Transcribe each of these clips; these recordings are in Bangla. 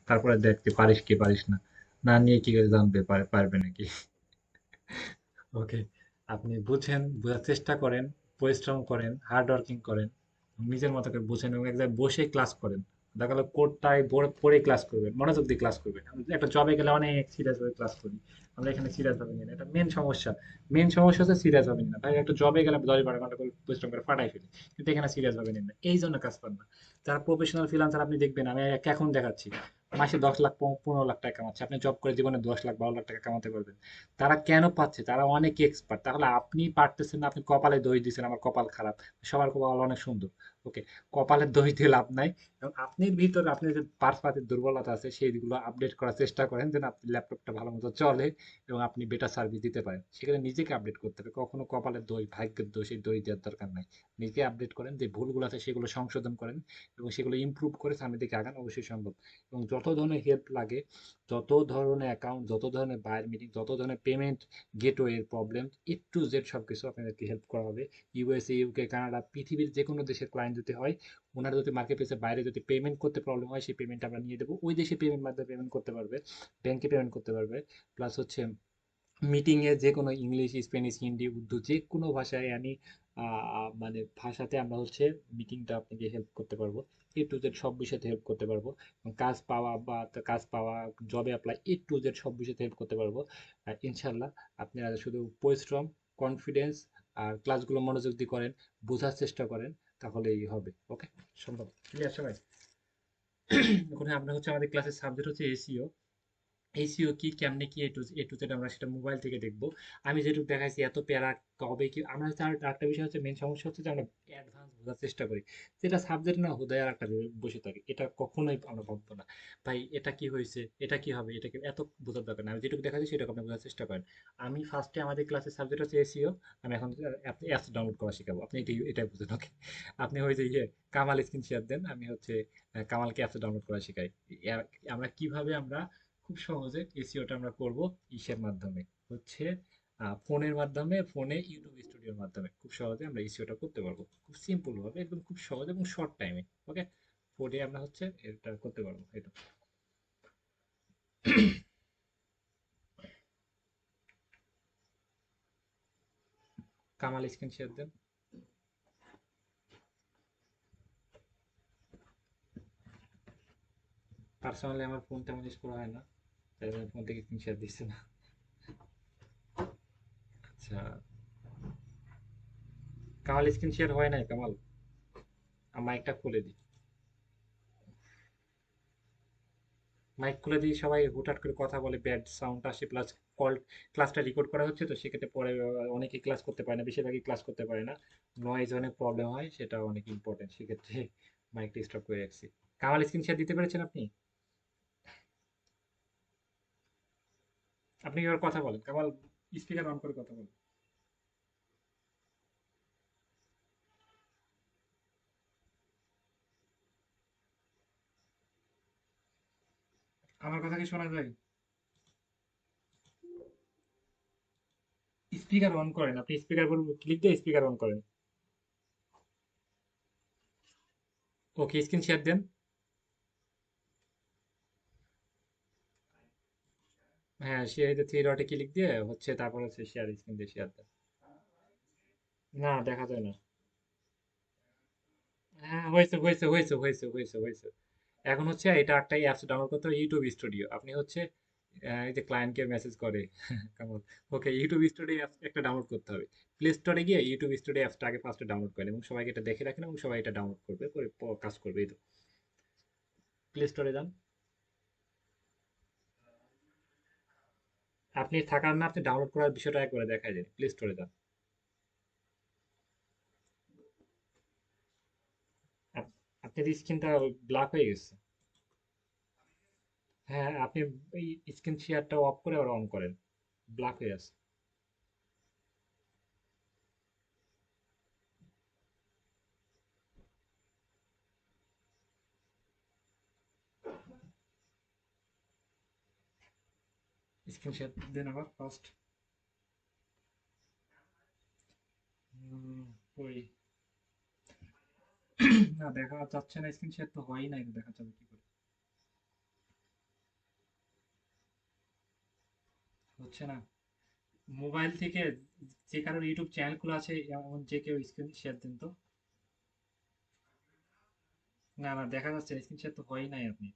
তারপরে দেখ তুই পারিস কি পারিস না। না নিয়ে কি করে জানবে পারবে নাকি। ওকে, আপনি বুঝেন, বোঝার চেষ্টা করেন, পরিশ্রম করেন, হার্ড ওয়ার্কিং করেন, নিজের মতো করে বুঝেন এবং এক জায়গায় বসে ক্লাস করেন। দেখা গেলো কোডটাই পড়ে ক্লাস করবেন, মনোযোগ দিয়ে ক্লাস করবেন। আমরা একটা জবে গেলে অনেক সিরিয়াস ভাবে ক্লাস করি, আমরা এখানে সিরিয়াস ভাবে নিই না। এটা মেন সমস্যা। মেন সমস্যা হচ্ছে সিরিয়াস ভাবে নিই না। ভাই একটা জবে গেলে আমরা 10-12 ঘন্টা করে পরিশ্রম করে ফাটাই ফেলি, কিন্তু এখানে সিরিয়াস ভাবে নিন না, এই জন্য কাজ পান না। যারা প্রফেশনাল ফ্রিল্যান্সার আপনি দেখবেন, আমি এখন দেখাচ্ছি, মাসে 10 লাখ 15 লাখ টাকা কামাচ্ছে। আপনি জব করে জীবনে 10 লাখ 12 লাখ টাকা কামাতে পারবেন। তারা কেন পাচ্ছে? তারা অনেক এক্সপার্ট। তাহলে আপনি পারতেছেন না, আপনি কপালে দোষ দিচ্ছেন আমার কপাল খারাপ। সবার কপাল অনেক সুন্দর। ওকে, কপালের দোষ দিয়ে লাভ নাই। এবং আপনার ভিতরে আপনার যে পার্সপাতির দুর্বলতা আছে সেইগুলো আপডেট করার চেষ্টা করেন, যেন আপনার ল্যাপটপটা ভালো মতো চলে এবং আপনি বেটার সার্ভিস দিতে পারেন। সেখানে নিজেকে আপডেট করতে হবে। কখনো কপালের দোষ, ভাগ্যের দোষ, এই দোষ দেওয়ার দরকার নাই। নিজেকে আপডেট করেন, যে ভুলগুলো আছে সেগুলো সংশোধন করেন এবং সেগুলো ইমপ্রুভ করে সামনের দিকে আগান, অবশ্যই সম্ভব। এবং যত ধরনের হেল্প লাগে, যত ধরনের অ্যাকাউন্ট, যত ধরনের বায়ার মিটিং, যত ধরনের পেমেন্ট গেটওয়ের প্রবলেম, টু জেড সবকিছু আপনাদেরকে হেল্প করা হবে। ইউএসএ, ইউকে, কানাডা, পৃথিবীর যে কোনো দেশের ক্লায়েন্ট যদি হয়, ওনারা যদি মার্কেট প্লেসের বাইরে যদি পেমেন্ট করতে প্রবলেম হয়, সেই পেমেন্ট আমরা নিয়ে দেবো। ওই দেশে পেমেন্ট মাধ্যমে পেমেন্ট করতে পারবে, ব্যাংকে পেমেন্ট করতে পারবে। প্লাস হচ্ছে মিটিং এ যে কোনো ইংলিশ, স্প্যানিশ, হিন্দি, উর্দু যে কোনো ভাষায় মানে ভাষাতে আমরা হচ্ছে মিটিংটা আপনাকে হেল্প করতে পারবো। টু জেড সব বিষয়তে হেল্প করতে পারবো। এবং কাজ পাওয়া বা কাজ পাওয়া, জবে অ্যাপ্লাই, টু জেড সব বিষয়তে হেল্প করতে পারবো। আর ইনশাল্লাহ আপনারা শুধু পরিশ্রম, কনফিডেন্স আর ক্লাসগুলো মনোযোগ দিয়ে করেন, বোঝার চেষ্টা করেন, তাহলেই হবে। ওকে, সম্ভব। ক্লিয়ার সবাই? এখন আমরা হচ্ছে আমাদের ক্লাসের সাবজেক্ট হচ্ছে এসইও। এসইও কি, কেমনে কি, এ টু জেড আমরা সেটা মোবাইল থেকে দেখবো। আমি যেটুকু দেখাইছি এত প্যারা কবে কি, আমরা হচ্ছে আরেকটা বিষয় হচ্ছে, মেন সমস্যা হচ্ছে যে আমরা অ্যাডভান্স বোঝার চেষ্টা করি, যেটা সাবজেক্ট না হুদায় আর একটা বসে থাকে, এটা কখনোই আমরা ভাববো না। ভাই এটা কি হয়েছে, এটা কি হবে, এটা কি, এত বোঝার দরকার না। আমি যেটুকু দেখাচ্ছি সেটাকে আপনি বোঝার চেষ্টা করেন। আমি ফার্স্টে আমাদের ক্লাসের সাবজেক্ট হচ্ছে এসইও। আমি এখন অ্যাপস ডাউনলোড করা শেখাবো, আপনি এটাই বুঝেন। ওকে, আপনি ওই যে কামাল স্ক্রিন শেয়ার দেন, আমি হচ্ছে কামালকে অ্যাপস ডাউনলোড করা শেখাই। আমরা কিভাবে আমরা খুব সহজে এসইওটা আমরা করব, ইসের মাধ্যমে হচ্ছে ফোনের মাধ্যমে, ফোনে ইউটিউব স্টুডিওর মাধ্যমে খুব সহজে আমরা এসইওটা করতে পারবো, খুব সিম্পল ভাবে, একদম খুব সহজ এবং শর্ট টাইমে। ওকে, ফোনে আমরা হচ্ছে এটা করতে পারবো। এটা কামাল স্ক্রিন শেয়ার দেন। পার্সোনালি আমার ফোন তেমন ইউজ করা হয় না, তাই জন্য ফোন থেকে স্ক্রিন শেয়ার দিচ্ছে না। আচ্ছা, কামাল স্ক্রিন শেয়ার হয় নাই কামাল? মাইকটা খুলে দিই, মাইক খুলে দিয়ে সবাই হুটহাট করে কথা বলে, ব্যাড সাউন্ড আসে, প্লাস কল, ক্লাসটা রেকর্ড করা হচ্ছে তো সেক্ষেত্রে পরে অনেকেই ক্লাস করতে পারে না, বেশিরভাগই ক্লাস করতে পারে না। নয়েজ অনেক প্রবলেম হয়, সেটা অনেক ইম্পর্টেন্ট, সেক্ষেত্রে মাইকটা স্টপ করে রাখছি। কামাল স্ক্রিনশট দিতে পেরেছেন আপনি? আপনি এবার কথা বলেন কামাল, স্পিকার অন করে কথা বলেন। আমার কথা কি শোনা যায়? স্পিকার অন করেন, আপনি স্পিকার ক্লিক দিয়ে স্পিকার অন করেন। ওকে, স্ক্রিন শেয়ার দেন। হ্যাঁ, সে থ্রি ডটে ক্লিক দিয়ে হচ্ছে, তারপর হচ্ছে শেয়ার, স্ক্রিন দিয়ে শেয়ার দেন। না, দেখা যায় না। হ্যাঁ, হয়েছে হয়েছে হয়েছে হয়েছে হয়েছে হয়েছে। এখন হচ্ছে এটা একটা অ্যাপস ডাউনলোড করতে হবে, ইউটিউব স্টুডিও। আপনি হচ্ছে এই যে ক্লায়েন্টকে মেসেজ করে কেমন, ওকে, ইউটিউব স্টুডিও অ্যাপস একটা ডাউনলোড করতে হবে। প্লে স্টোরে গিয়ে ইউটিউব স্টুডিও অ্যাপসটা আগে ফার্স্টে ডাউনলোড করেন এবং সবাইকে এটা দেখে রাখেন এবং সবাই এটা ডাউনলোড করবে, করে কাজ করবে। এই তো, প্লে স্টোরে যান। আপনি থাকার না, আপনি ডাউনলোড করার বিষয়টা একবারে দেখাই দেন, প্লে স্টোরে যান। আপনার স্ক্রিনটা ব্ল্যাক হয়ে গেছে। হ্যাঁ, আপনি এই স্ক্রিন শেয়ারটা অফ করে আবার অন করেন, ব্ল্যাক হয়ে আছে। স্ক্রিন শেয়ার দেন আবার ফার্স্ট। ওই, না দেখা যাচ্ছে না, স্ক্রিন শেয়ার তো হয়ই নাই, দেখা যাবে কি করে? হচ্ছে না। মোবাইল থেকে যে কারোর ইউটিউব চ্যানেল খোলা আছে এমন যে কেউ স্ক্রিন শেয়ার দেন তো। না না, দেখা যাচ্ছে স্ক্রিন শেয়ার তো হয়ই নাই আপনি।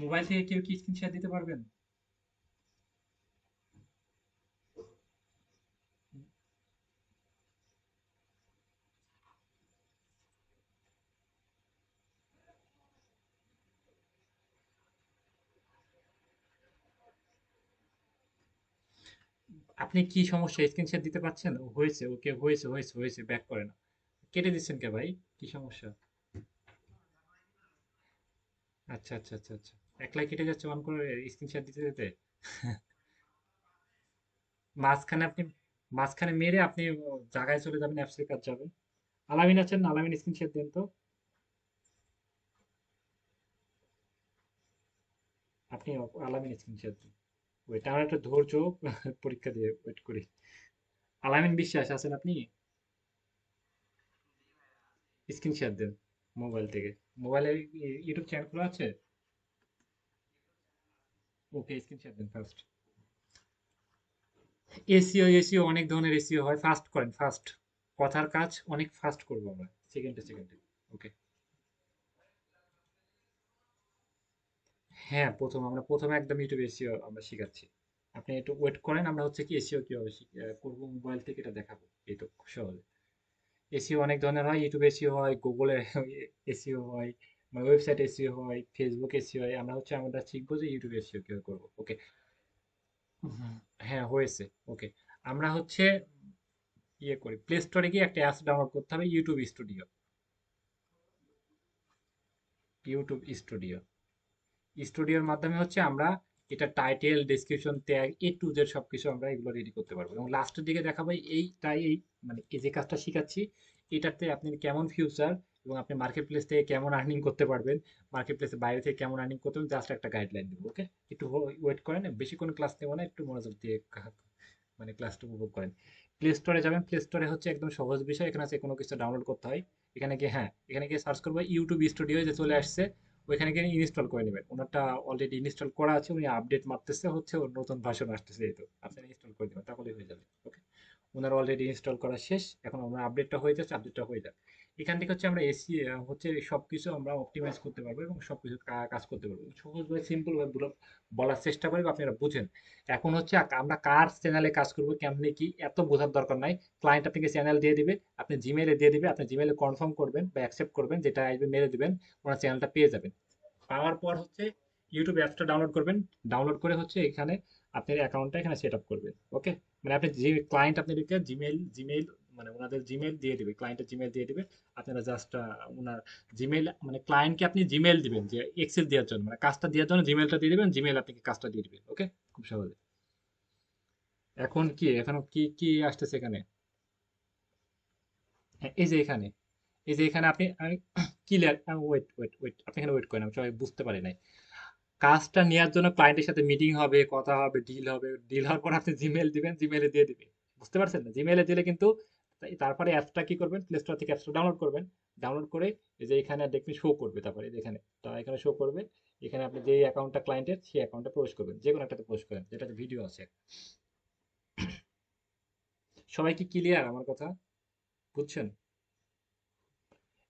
মোবাইল থেকে কেউ কি স্ক্রিন শেয়ার দিতে পারবেন? আপনি কি সমস্যা, স্ক্রিন শেয়ার দিতে পারছেন? হয়েছে, ওকে, হয়েছে হয়েছে হয়েছে, ব্যাক করে না। কেটে দিচ্ছেন কে ভাই? কি সমস্যা? আচ্ছা আচ্ছা আচ্ছা আচ্ছা। একলাই কেটে যাচ্ছে অন করে স্ক্রিন শেয়ার দিতে দিতে। মাঝখানে আপনি, মাঝখানে মেরে আপনি জায়গায় চলে যাবেন, অ্যাপসের কাজ যাবেন। আলামিন আছেন না? আলামিন স্ক্রিন শেয়ার দেন তো। আপনি আলামিন স্ক্রিন শেয়ার দেন। ওয়েট, আমার একটা ধৈর্য পরীক্ষা দিয়ে ওয়েট করি। আলামিন বিশ্বাস আছেন আপনি? স্ক্রিন শেয়ার দেন মোবাইল থেকে। মোবাইলে ইউটিউব চ্যানেল খোলা আছে? ওকে, স্ক্রিন শেয়ার দেন ফার্স্ট। এসইও, এসইও অনেক ধরনের এসইও হয়, ফাস্ট করেন ফাস্ট। কথার কাজ অনেক ফাস্ট করবো আমরা, সেকেন্ডে সেকেন্ডে। ওকে। হ্যাঁ, আমরা প্রথমে একদম ইউটিউব এসইও আমরা শিখাচ্ছি। আপনি একটু ওয়েট করেন, আমরা হচ্ছে কি এসইও কিভাবে করবো মোবাইল থেকে এটা দেখাবো। এই তো খুব সহজে। এসইও অনেক ধরনের হয়, ইউটিউব এসইও হয়, গুগলে এসইও হয়, ওয়েবসাইট এসইও হয়, ফেসবুক এসইও হয়। আমরা শিখবো যে ইউটিউব এসইও কিভাবে করবো। ওকে। হ্যাঁ হয়েছে। ওকে। আমরা হচ্ছে ইয়ে করি, প্লে স্টোরে গিয়ে একটা অ্যাপস ডাউনলোড করতে হবে, ইউটিউব স্টুডিও। YouTube studio. স্টুডিওর মাধ্যমে হচ্ছে আমরা এটা title, description, tag, A to Z সবকিছু আমরা এগুলো রেডি করতে পারবো, এবং লাস্টের দিকে দেখাবো এই মানে এই যে কাজটা শিখাচ্ছি এটাতে আপনি কেমন ফিউচার, এবং আপনি মার্কেট প্লেস থেকে কেমন আর্নিং করতে পারবেন, মার্কেট প্লেসের বাইরে থেকে কেমন আর্নিং করতে পারবেন, জাস্ট একটা গাইডলাইন দেবো। ওকে। একটু ওয়েট করেন, বেশি কোনো ক্লাস নেবো না, একটু মনোযোগ দিয়ে মানে ক্লাসটা উপভোগ করেন। প্লে স্টোরে যাবেন, প্লে স্টোরে হচ্ছে একদম সহজ বিষয়, এখানে আছে কোনো কিছু ডাউনলোড করতে হয়। এখানে গিয়ে, হ্যাঁ, এখানে গিয়ে সার্চ করবো ইউটিউব স্টুডিও, যে চলে আসছে। ওইখানে গিয়ে ইনস্টল করে নেবেন, ওনারটা অলরেডি ইনস্টল করা আছে, উনি আপডেট মারতেছে, হচ্ছে ওর নতুন ভার্সন আসতেছে, এই তো আপনি ইনস্টল করে দেবেন, তাহলে হয়ে যাবে। ওকে। ওনার অলরেডি ইনস্টল করা শেষ, এখন আমরা আপডেটটা হয়ে যাচ্ছে, আপডেটটা হয়ে যাক। এখান থেকে হচ্ছে আমরা এসি হচ্ছে সবকিছু আমরা অপটিমাইজ করতে পারবো, এবং সবকিছু কাজ করতে পারবো সহজভাবে, সিম্পল ভাবে বলার চেষ্টা করি বা আপনারা বুঝেন। এখন হচ্ছে আমরা কার চ্যানেলে কাজ করবো, কেমনে কি, এত বোঝার দরকার নাই। ক্লায়েন্ট আপনাকে চ্যানেল দিয়ে দিবে, আপনি জিমেইলে দিয়ে দিবে, আপনি জিমেইলে কনফার্ম করবেন বা অ্যাকসেপ্ট করবেন, যেটা আসবে মেরে দিবেন, ওনার চ্যানেলটা পেয়ে যাবেন। পাওয়ার পর হচ্ছে ইউটিউব অ্যাপসটা ডাউনলোড করবেন। ডাউনলোড করে হচ্ছে এখানে আপনার অ্যাকাউন্টটা এখানে সেট আপ করবেন। ওকে। মানে আপনি যে ক্লায়েন্ট আপনাদেরকে জিমেইল মানে ওনাদের জিমেইল দিয়ে দিবে, ক্লায়েন্টের জিমেইল দিয়ে দিবে। আপনারা জাস্ট ওনার জিমেইল, মানে ক্লায়েন্টকে আপনি জিমেইল দিবেন যে এক্সেল দেওয়ার জন্য, মানে কাজটা দেওয়ার জন্য জিমেইলটা দিয়ে দিবেন, জিমেইল আপনাকে কাজটা দিয়ে দিবে। ওকে। খুব সহজে। এখন কি, এখনো কি কি আসতেছে এখানে? হ্যাঁ, এই যে এখানে, এই যে এখানে আপনি ক্লিয়ার। ওয়েট ওয়েট ওয়েট, আপনি এখানে ওয়েট করেন, আমি সবাই বুঝতে পারি নাই। কাজটা নেওয়ার জন্য ক্লায়েন্টের সাথে মিটিং হবে, কথা হবে, ডিল হবে, ডিল হওয়ার পর আপনি জিমেইল দিবেন, জিমেইলে দিয়ে দিবে। বুঝতে পারছেন না? জিমেইলে দিলে কিন্তু তারপরে অ্যাপসটা কি করবেন, প্লে স্টোর থেকে অ্যাপসটা ডাউনলোড করবেন। ডাউনলোড করে এই যে এখানে দেখবেন শো করবে, তারপরে এই যে এখানে, এখানে শো করবে। এখানে আপনি যেই অ্যাকাউন্টটা ক্লায়েন্টের, সেই অ্যাকাউন্টে প্রবেশ করবেন, যে কোনো একটাতে প্রবেশ করেন যেটাতে ভিডিও আছে। সবাই কি ক্লিয়ার আমার কথা? বুঝছেন?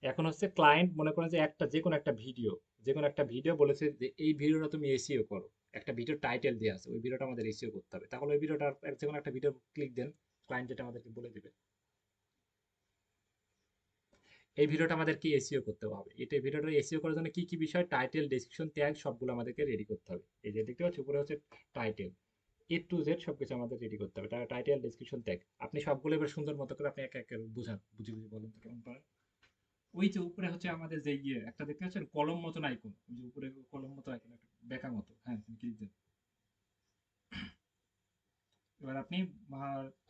এখন হচ্ছে ক্লায়েন্ট মনে করেন যে একটা যে কোনো একটা ভিডিও, যে কোনো একটা ভিডিও বলেছে যে এই ভিডিওটা তুমি এসইও করো। একটা ভিডিও টাইটেল দেওয়া আছে, ওই ভিডিওটা আমাদের এসইও করতে হবে, তাহলে ওই ভিডিওটা যে কোনো একটা ভিডিও ক্লিক দেন, ক্লায়েন্ট যেটা আমাদেরকে বলে দিবে এই ভিডিওটা আমাদেরকে এসইও করতে হবে। এটা ভিডিওটা এসইও করার জন্য কি কি বিষয়, টাইটেল, ডেসক্রিপশন, ট্যাগ সবগুলো আমাদেরকে রেডি করতে হবে। এই যে দেখতে পাচ্ছি উপরে হচ্ছে টাইটেল, এ টু জেড সবকিছু আমাদের রেডি করতে হবে, টাইটেল, ডেসক্রিপশন, ট্যাগ। আপনি সবগুলো এবার সুন্দর মতো করে আপনি একে একে বুঝান, বুঝি বুঝি বলেন তো কেমন পারেন। ওই যে উপরে হচ্ছে আমাদের যে ইয়ে একটা দেখতে পাচ্ছেন কলম মতন আইকন, ওই যে উপরে কলম মতো আইকন, একটা বেকা মতো, হ্যাঁ ক্লিক দেন। এবার আপনি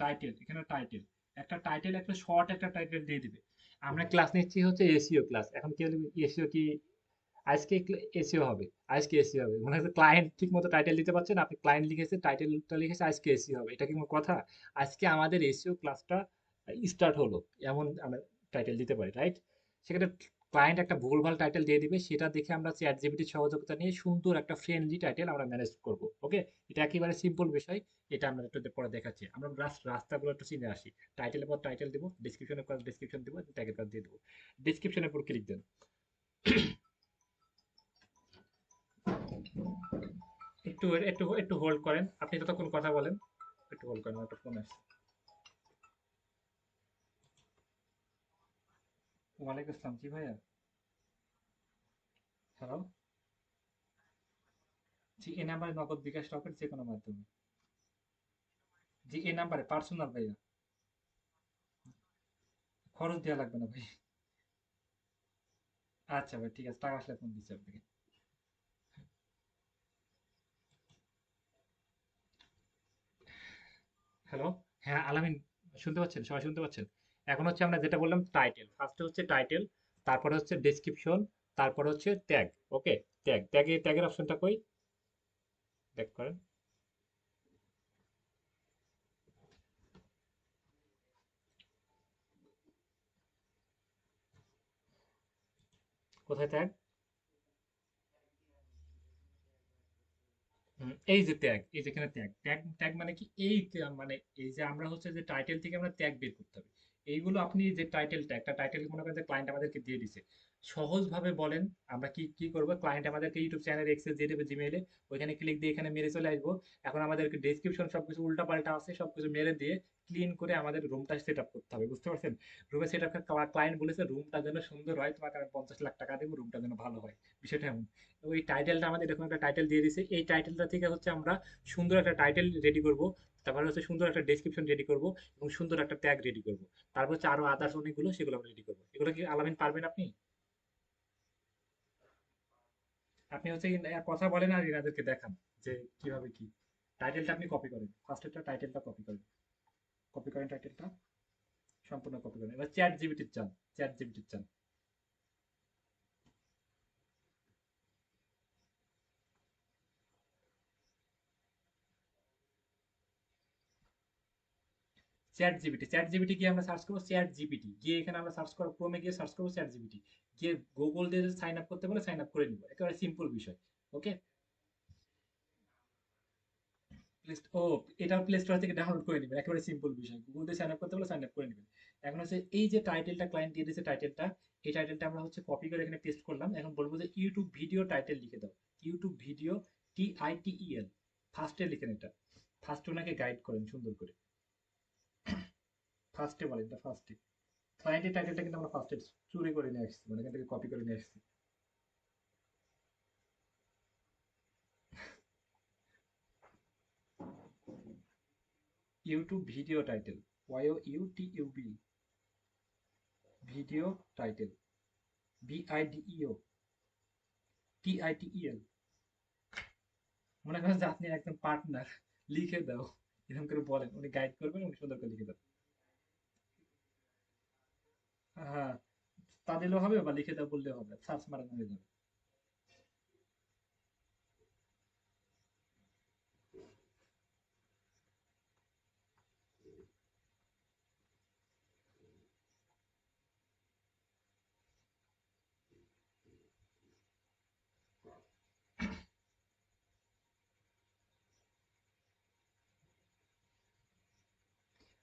টাইটেল, এখানে টাইটেল, একটা শর্ট একটা টাইটেল দিয়ে দিবে। আমরা ক্লাস নিচ্ছি হচ্ছে এসইও ক্লাস, এখন কি হলো, এসইও কি আজকে এসিও হবে, আজকে এসি হবে, মনে হচ্ছে ক্লায়েন্ট ঠিক মতো টাইটেল দিতে পারছেন, আপনি ক্লায়েন্ট লিখেছে, টাইটেলটা লিখেছে আজকে এসি হবে, এটা কি কোনো কথা? আজকে আমাদের এসিও ক্লাসটা স্টার্ট হলো, এমন আমরা টাইটেল দিতে পারি, রাইট? সেখানে ক্লায়েন্ট একটা ভুলভাল টাইটেল দিয়ে দিবে, সেটা দেখে আমরা চ্যাট জিপিটির সহযোগিতা নিয়ে সুন্দর একটা ফ্রেন্ডলি টাইটেল আমরা ম্যানেজ করব। ওকে, এটা একেবারে সিম্পল বিষয়। এটা আমরা একটু পরে দেখাচ্ছি। আমরা রাস্তাগুলো একটু চিনে আসি। টাইটেলের পর টাইটেল দিব, ডিসক্রিপশনের পর ডিসক্রিপশন দিব, ট্যাগের পর দিয়ে দেবো। ডিসক্রিপশনের উপর ক্লিক দেন। একটু একটু একটু হোল্ড করেন, আপনি ততক্ষণ কথা বলেন। একটু হোল্ড করেন, আমার একটা ফোন আসছে। ওয়ালাইকুম আসসালাম, জি ভাইয়া। হ্যালো। জি, এই নাম্বারে নগদ বিকাশ রকেট যে কোনো মাধ্যমে। জি, এই নাম্বারে পার্সোনাল ভাইয়া। খরচ দেওয়া লাগবে না ভাই। আচ্ছা ভাই, ঠিক আছে, টাকা আসলে ফোন দিচ্ছি আপনাকে। হ্যালো। হ্যাঁ আলামিন, শুনতে পাচ্ছেন? সবাই শুনতে পাচ্ছেন? এখন হচ্ছে আমরা যেটা বললাম টাইটেল, ফার্স্টে হচ্ছে টাইটেল, তারপরে হচ্ছে ডেসক্রিপশন, তারপরে হচ্ছে ট্যাগ। ওকে, ট্যাগের অপশনটা কই? ট্যাগ করেন। কোথায় ট্যাগ? এই যে ট্যাগ, এই যেখানে ট্যাগ, ট্যাগ মানে কি? মানে এই যে আমরা হচ্ছে যে টাইটেল থেকে আমরা ট্যাগ বের করতে হবে। এইগুলো আপনি যে টাইটেলটা, একটা টাইটেল মনে করেন যে ক্লায়েন্ট আমাদেরকে দিয়ে দিছে, সহজ ভাবে বলেন আমরা কি কি করবো। ক্লায়েন্ট আমাদেরকে ইউটিউব চ্যানেল এক্সেস দিয়ে দেবে, জিমেইলে, ওইখানে ক্লিক দিয়ে এখানে মেরে চলে আসবো। এখন আমাদেরকে ডেসক্রিপশন সবকিছু উল্টা পাল্টা আছে, সবকিছু মেরে দিয়ে ক্লিন করে আমাদের রুমটা সেট আপ করতে হবে, বুঝতে পারছেন? রুমে সেট আপ, ক্লায়েন্ট বলেছে রুমটা যেন সুন্দর হয়, তোমাকে আমি 50 লাখ টাকা দেবো, রুমটা যেন ভালো হয়। বিষয়টা এমন। ওই টাইটেলটা আমাদের এরকম একটা টাইটেল দিয়ে দিছে, এই টাইটেলটা থেকে হচ্ছে আমরা সুন্দর একটা টাইটেল রেডি করব, তারপরে হচ্ছে সুন্দর একটা ডেসক্রিপশন রেডি করব, এবং সুন্দর একটা ট্যাগ রেডি করব। তারপর হচ্ছে আরো আদার্স অনেকগুলো, সেগুলো আমরা রেডি করবো। এগুলো কি আলামিন পারবেন আপনি? আপনি হচ্ছে কথা বলেন আর এনাদেরকে দেখান যে কিভাবে কি। টাইটেলটা আপনি কপি করেন, ফার্স্ট একটা টাইটেলটা কপি করেন। কপি করেন টাইটেলটা, সম্পূর্ণ কপি করেন। এবার চ্যাট জিপিটির চান, চ্যাট জিপিটির চান। চ্যাট জিপিটি গিয়ে আমরা সার্চ করবো চ্যাট জিপিটি, গিয়ে এখানে আমরা সার্চ করবো, ক্রোমে গিয়ে সার্চ করবো চ্যাট জিপিটি, গিয়ে গুগল দিয়ে সাইন আপ করতে বলে সাইন আপ করে নিবো, একেবারে সিম্পল বিষয়। ওকে। ও, এটা প্লে স্টোর থেকে ডাউনলোড করে নেবেন, একেবারে সিম্পল বিষয়। গুগল দিয়ে সাইন আপ করতে হলে সাইন আপ করে নেবেন। এখন হচ্ছে এই যে টাইটেলটা ক্লায়েন্ট দিয়ে দিয়েছে, টাইটেলটা, এই টাইটেলটা আমরা হচ্ছে কপি করে এখানে পেস্ট করলাম। এখন বলবো যে ইউটিউব ভিডিও টাইটেল লিখে দাও। ইউটিউব ভিডিও, TITEL, ফার্স্টে লিখেন এটা। ফার্স্টে ওনাকে গাইড করেন সুন্দর করে। ফার্স্টে বলেন, এটা ফার্স্টে। ক্লায়েন্টের টাইটেলটা কিন্তু আমরা ফার্স্টে চুরি করে নিয়ে আসছি, মানে এখান থেকে কপি করে নিয়ে আসছি। YouTube video title, YOUTUB, video title, BIDEO, TITEL। মনে করেন যে আপনি একদম পার্টনার, লিখে দাও, এরকম করে বলেন, উনি গাইড করবেন, উনি সুন্দর করে লিখে দাও। হ্যাঁ, তা দিলেও হবে বা লিখে দাও বললেও হবে, সার্চ মারানো হয়ে যাবে।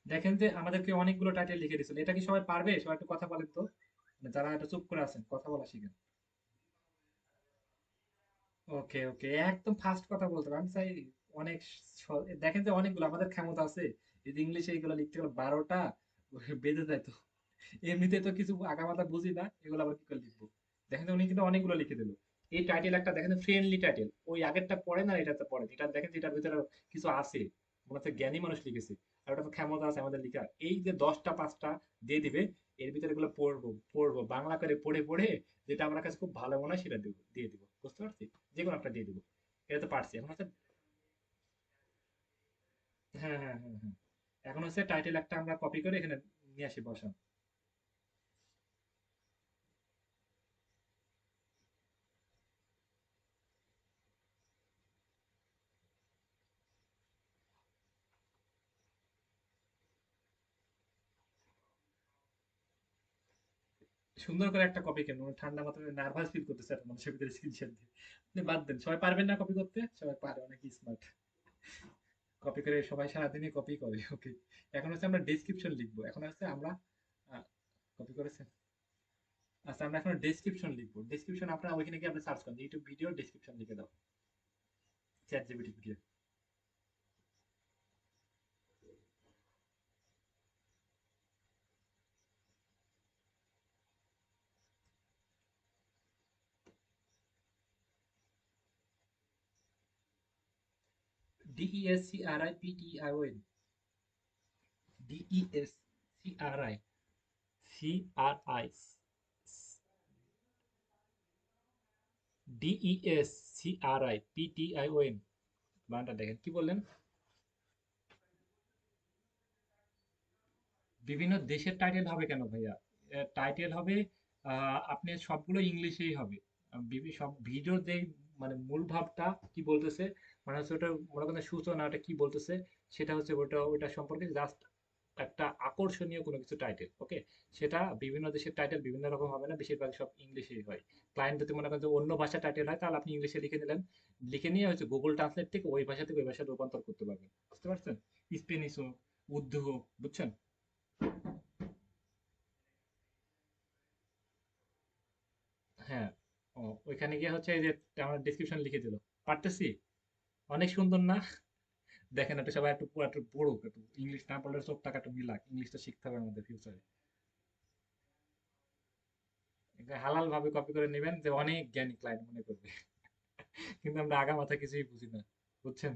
দেখেন যে আমাদেরকে অনেকগুলো টাইটেল লিখে দিয়েছিল, এটা কি সবাই পারবে? সবাই একটু কথা বলেন তো, মানে যারা এটা চুপ করে আছেন, কথা বলা শিখেন। ওকে ওকে, একদম ফাস্ট কথা বলতে হবে, আমি চাই অনেক দেখেন যে অনেকগুলো আমাদের ক্ষমতা আছে। এই যে ইংলিশে এইগুলো লিখতে গেলে 12টা বেঁধে যায় তো। এমনিতে তো কিছু আগামাথা বুঝি না, এগুলো আবার কি করে লিখবো। দেখেন যে উনি কিন্তু অনেকগুলো লিখে দিল। এই টাইটেল একটা দেখেন, ফ্রেন্ডলি টাইটেল, ওই আগেরটা পড়ে না, এটাতে পড়ে, এটা দেখেন যে এটার ভিতরে কিছু আছে, মনে হচ্ছে জ্ঞানী মানুষ লিখেছে, আর ওটা তো ক্ষমতা আছে আমাদের লিখা। এই যে 10টা 5টা দিয়ে দিবে, এর ভিতরে এগুলো পড়বো পড়বো বাংলা করে পড়ে পড়ে, যেটা আমার কাছে খুব ভালো মনে হয় সেটা দিব, দিয়ে দিব, বুঝতে পারছি? যে কোনো একটা দিয়ে দিব। এটা তো পারছি। এখন হচ্ছে, হ্যাঁ হ্যাঁ হ্যাঁ হ্যাঁ, এখন হচ্ছে টাইটেল একটা আমরা কপি করে এখানে নিয়ে আসি, বসান। সুন্দর করে একটা কপি কেন ঠান্ডা মাথায় নার্ভাস ফিল করতেছে একটা মানুষের ভিতরে স্ক্রিনশট দিয়ে। আপনি বাদ দেন, সবাই পারবেন না কপি করতে, সবাই পারে, অনেক স্মার্ট। কপি করে সবাই সারাদিনই কপি করে। ওকে, এখন হচ্ছে আমরা ডেসক্রিপশন লিখবো, এখন হচ্ছে আমরা কপি করেছেন। আচ্ছা, আমরা এখন ডেসক্রিপশন লিখবো। ডেসক্রিপশন আপনারা ওইখানে গিয়ে আপনি সার্চ করেন ইউটিউব ভিডিও ডেসক্রিপশন লিখে দাও, চ্যাট জিপিটি গিয়ে। DESCRIPTION, DESCRI, DESCRIPTION, বানানটা দেখেন কি বললেন। বিভিন্ন দেশের টাইটেল হবে কেন ভাইয়া? টাইটেল হবে আপনি সবগুলো ইংলিশেই হবে। সব ভিডিওর যে মানে মূল ভাবটা কি বলতেছে, মানে হচ্ছে ওটা মনে করেন সূচনা, ওটা কি বলতেছে, সেটা হচ্ছে ওটা ওটা সম্পর্কে জাস্ট একটা আকর্ষণীয় কোনো কিছু টাইটেল। ওকে, সেটা বিভিন্ন দেশের টাইটেল বিভিন্ন রকম হবে না, বেশিরভাগ সব ইংলিশেই হয়। ক্লায়েন্ট যদি মনে করেন যে অন্য ভাষা টাইটেল হয়, তাহলে আপনি ইংলিশে লিখে নিলেন, লিখে নিয়ে হচ্ছে গুগল ট্রান্সলেট থেকে ওই ভাষা থেকে ওই ভাষায় রূপান্তর করতে পারবেন। বুঝতে পারছেন? স্পেনিশ হোক, উর্দু হোক, বুঝছেন? হ্যাঁ। ও, ওইখানে গিয়ে হচ্ছে এই যে আমার ডেসক্রিপশন লিখে দিল। পারতেছি? অনেক সুন্দর না? দেখেন, এটা সবাই একটু একটু পড়ুক, একটু ইংলিশ না পড়লে চোখ টাকা একটু মিলাক, ইংলিশটা শিখতে হবে আমাদের ফিউচারে। হালাল ভাবে কপি করে নেবেন, যে অনেক জ্ঞানী ক্লায়েন্ট মনে করবে। কিন্তু আমরা আগা মাথা কিছুই বুঝি না, বুঝছেন?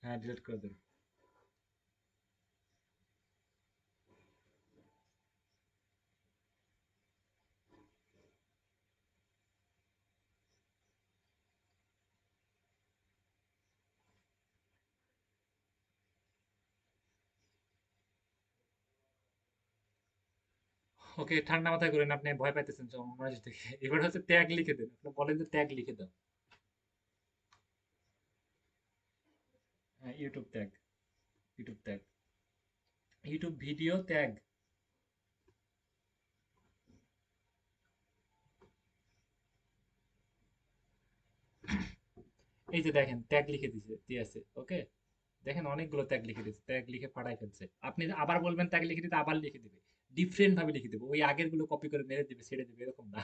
হ্যাঁ, ডিলিট করে দেন। ওকে, ঠান্ডা মাথায় করেন, আপনি ভয় পাইতেছেন মানুষ দেখে। এবার হচ্ছে ট্যাগ লিখে দেন, আপনি বলেন যে ট্যাগ লিখে দাও। হ্যাঁ, YouTube tag, YouTube tag, YouTube video tag. এই যে দেখেন ট্যাগ লিখে দিয়েছে। ওকে, দেখেন অনেকগুলো ট্যাগ লিখে দিয়েছে, ট্যাগ লিখে ফাটাই ফেলছে। আপনি আবার বলবেন ট্যাগ লিখে দিতে, আবার লিখে দিবে। ডিফারেন্ট ভাবে লিখে দেবে, ওই আগের গুলো কপি করে মেরে দিবে, ছেড়ে দিবে, এরকম না।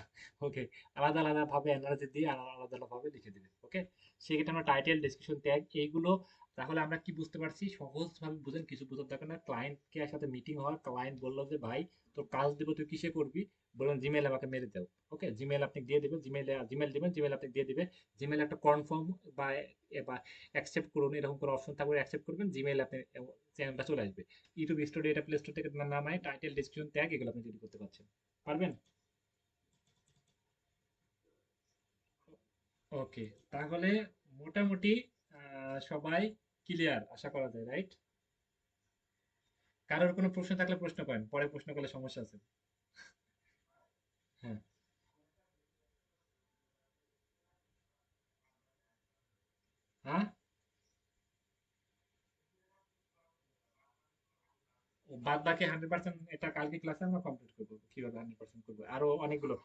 ওকে, আলাদা আলাদা ভাবে এনার্জি দিয়ে আলাদা আলাদা ভাবে লিখে দিবে। ওকে, সেক্ষেত্রে আমরা টাইটেল, ডেসক্রিপশন, ট্যাগ এইগুলো, তাহলে আমরা কি বুঝতে পারছি? সহজ ভাবে বুঝেন, কিছু বোঝার দরকার না। ক্লায়েন্টকে সাথে মিটিং হয়, ক্লায়েন্ট বললো যে ভাই তোর কাজ দিব, তুই কিসে করবি? বললেন জিমেল আমাকে মেরে দাও। ওকে, জিমেল আপনি দিয়ে দিবেন, জিমেল দিবেন, জিমেল আপনি দিয়ে দিবে। জিমেল একটা কনফার্ম বা বা অ্যাকসেপ্ট করুন, এরকম কোনো অপশন থাকবে, অ্যাকসেপ্ট করবেন, জিমেইল আপনি চ্যানেলটা চলে আসবে। ইউটিউব স্টুডিও এটা প্লে স্টোর থেকে নামায় টাইটেল, ডেসক্রিপশন, ট্যাগ এগুলো আপনি তৈরি করতে পারছেন। পারবেন? ওকে, তাহলে মোটামুটি সবাই ক্লিয়ার আশা করা যায়, রাইট? কারোর কোনো প্রশ্ন থাকলে প্রশ্ন করেন, পরে প্রশ্ন করলে সমস্যা আছে। হ্যাঁ। হ্যাঁ, ও বাদ বাকি 100% এটা কালকে ক্লাসে আমরা কমপ্লিট করবো, কিভাবে 100% করবো, আরো অনেকগুলো।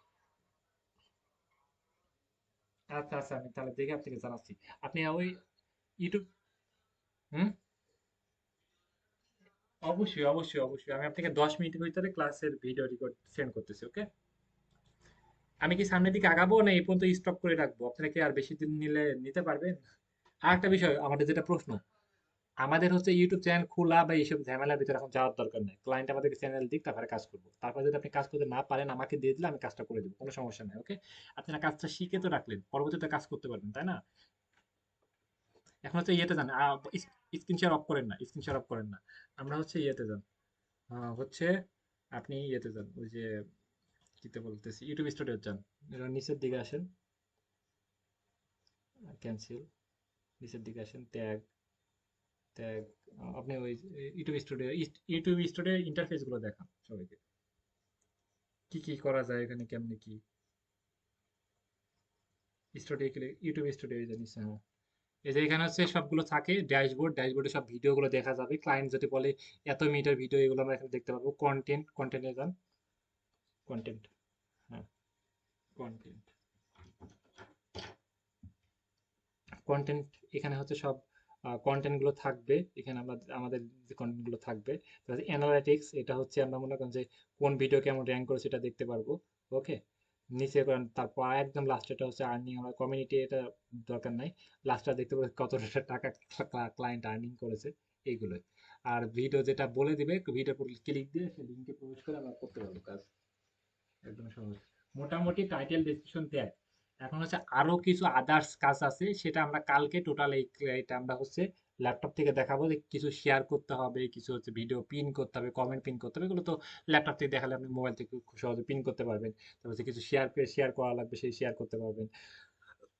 আচ্ছা আচ্ছা, আমি তাহলে দেখে আপনাকে জানাচ্ছি। আপনি ওই ইউটিউব। হুম। অবশ্যই অবশ্যই অবশ্যই, আমি আপনাকে 10 মিনিটের ভিতরে ক্লাসের ভিডিও রেকর্ড সেন্ড করতেছি। ওকে, আমি কি সামনের দিকে আগাবো না এই পর্যন্ত স্টপ করে রাখবো? আপনারা কি আর বেশি দিন নিলে নিতে পারবেন? আর একটা বিষয়, আমাদের যেটা প্রশ্ন, আমাদের হচ্ছে ইউটিউব চ্যানেল খোলা বা এইসব ঝামেলার ভিতরে এখন যাওয়ার দরকার নেই। ক্লায়েন্ট আমাদেরকে চ্যানেল দিক, তারপরে কাজ করবো। তারপরে যদি আপনি কাজ করতে না পারেন, আমাকে দিয়ে দিলে আমি কাজটা করে দেবো, কোনো সমস্যা নেই। ওকে, আপনারা কাজটা শিখে তো রাখলেন, পরবর্তীতে কাজ করতে পারবেন, তাই না? এখন হচ্ছে ইয়েতে যান, স্ক্রিন শেয়ার অফ করেন না, স্ক্রিন শেয়ার অফ করেন না। আমরা হচ্ছে ইয়েতে যান, হচ্ছে আপনি ইয়েতে যান, ওই যে কিতে বলতেছি, ইউটিউব স্টুডিও যান, নিচের দিকে আসেন, ক্যান্সেল, নিচের দিকে আসেন, ট্যাগ, ট্যাগ, আপনি ওই ইউটিউব স্টুডিও ইন্টারফেস গুলো দেখান সবাইকে, কি কি করা যায় এখানে, কেমনে কি। স্টুডিও ইউটিউব স্টুডিও জানিস, হ্যাঁ। এই যে এখানে হচ্ছে সবগুলো থাকে ড্যাশবোর্ড, ড্যাশবোর্ডে সব ভিডিওগুলো দেখা যাবে। ক্লায়েন্ট যদি বলে এত মিনিটের ভিডিও, এগুলো আমরা এখানে দেখতে পাবো। কন্টেন্ট, কন্টেন্টে যান, কন্টেন্ট, হ্যাঁ, কন্টেন্ট, কন্টেন্ট, এখানে হচ্ছে সব কন্টেন্ট গুলো থাকবে। এখানে আমরা আমাদের যে কন্টেন্ট গুলো থাকবে, অ্যানালাইটিক্স, এটা হচ্ছে আমরা মনে করেন যে কোন ভিডিও কেমন র্যাঙ্ক করে সেটা দেখতে পারবো। ওকে, নিচে করেন, তারপর একদম লাস্টেটা হচ্ছে আর্নিং। আমরা কমিউনিটি এটা দরকার নাই, লাস্টটা দেখতে পাবো কতটা টাকা ক্লায়েন্ট আর্নিং করেছে, এইগুলোই। আর ভিডিও যেটা বলে দিবে, ভিডিও ক্লিক দিয়ে সে লিঙ্কে প্রবেশ করে আমরা করতে পারবো কাজ, একদম সহজ। মোটামুটি টাইটেল ডেসক্রিপশন দেয়। এখন হচ্ছে আরো কিছু আদার্স কাজ আছে, সেটা আমরা কালকে টোটাল এটা আমরা হচ্ছে ল্যাপটপ থেকে দেখাবো। যে কিছু শেয়ার করতে হবে, কিছু হচ্ছে ভিডিও পিন করতে হবে, কমেন্ট পিন করতে হবে, এগুলো তো ল্যাপটপ থেকে দেখালে আপনি মোবাইল থেকে খুব সহজে পিন করতে পারবেন। তারপর হচ্ছে কিছু শেয়ার করা লাগবে, সেই শেয়ার করতে পারবেন।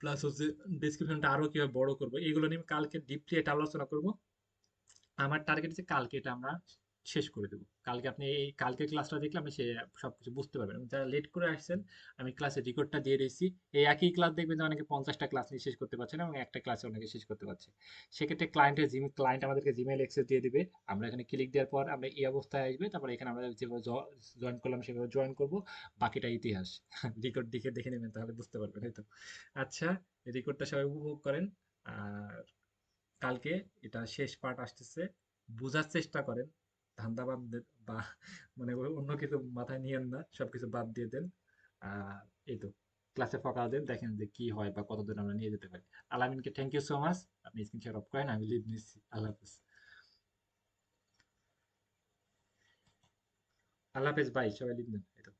প্লাস হচ্ছে ডেসক্রিপশনটা আরো কিভাবে বড় করবো, এগুলো নিয়ে আমি কালকে ডিপলি এটা আলোচনা করবো। আমার টার্গেট হচ্ছে কালকে এটা আমরা শেষ করে দেবো। কালকে আপনি এই কালকে ক্লাসটা দেখলে আপনি সে সবকিছু বুঝতে পারবেন। এবং যারা লেট করে আসছেন, আমি ক্লাসের রেকর্ডটা দিয়ে দিয়েছি। এই একই ক্লাস দেখবেন যে অনেকে 50টা ক্লাস নিয়ে শেষ করতে পারছে না, এবং একটা ক্লাসে অনেকে শেষ করতে পারছে। সেক্ষেত্রে ক্লায়েন্ট আমাদেরকে জিমেল অ্যাক্সেস দিয়ে দিবে। আমরা এখানে ক্লিক দেওয়ার পর আমরা এই অবস্থায় আসবে, তারপর এখানে আমরা যেভাবে জয়েন করলাম সেভাবে জয়েন করব। বাকিটা ইতিহাস। রেকর্ড দেখে দেখে নেবেন, তাহলে বুঝতে পারবেন, এই তো। আচ্ছা, রেকর্ডটা সবাই উপভোগ করেন। আর কালকে এটা শেষ পার্ট আসতেছে, বোঝার চেষ্টা করেন। ধান্দাবাদ বা মানে অন্য কিছু মাথায় নিয়েন না, সবকিছু বাদ দিয়ে দেন। আর এই তো, ক্লাসে ফোকাস দেন, দেখেন যে কি হয় বা কতদূর আমরা নিয়ে যেতে পারি। আলামিনকে থ্যাংক ইউ সো মাচ। আপনি স্ক্রিন শেয়ার অফ করেন, আমি লিভ নিচ্ছি। আল্লাহ হাফেজ। আল্লাহ হাফেজ ভাই, সবাই লিভ নেন, এই তো।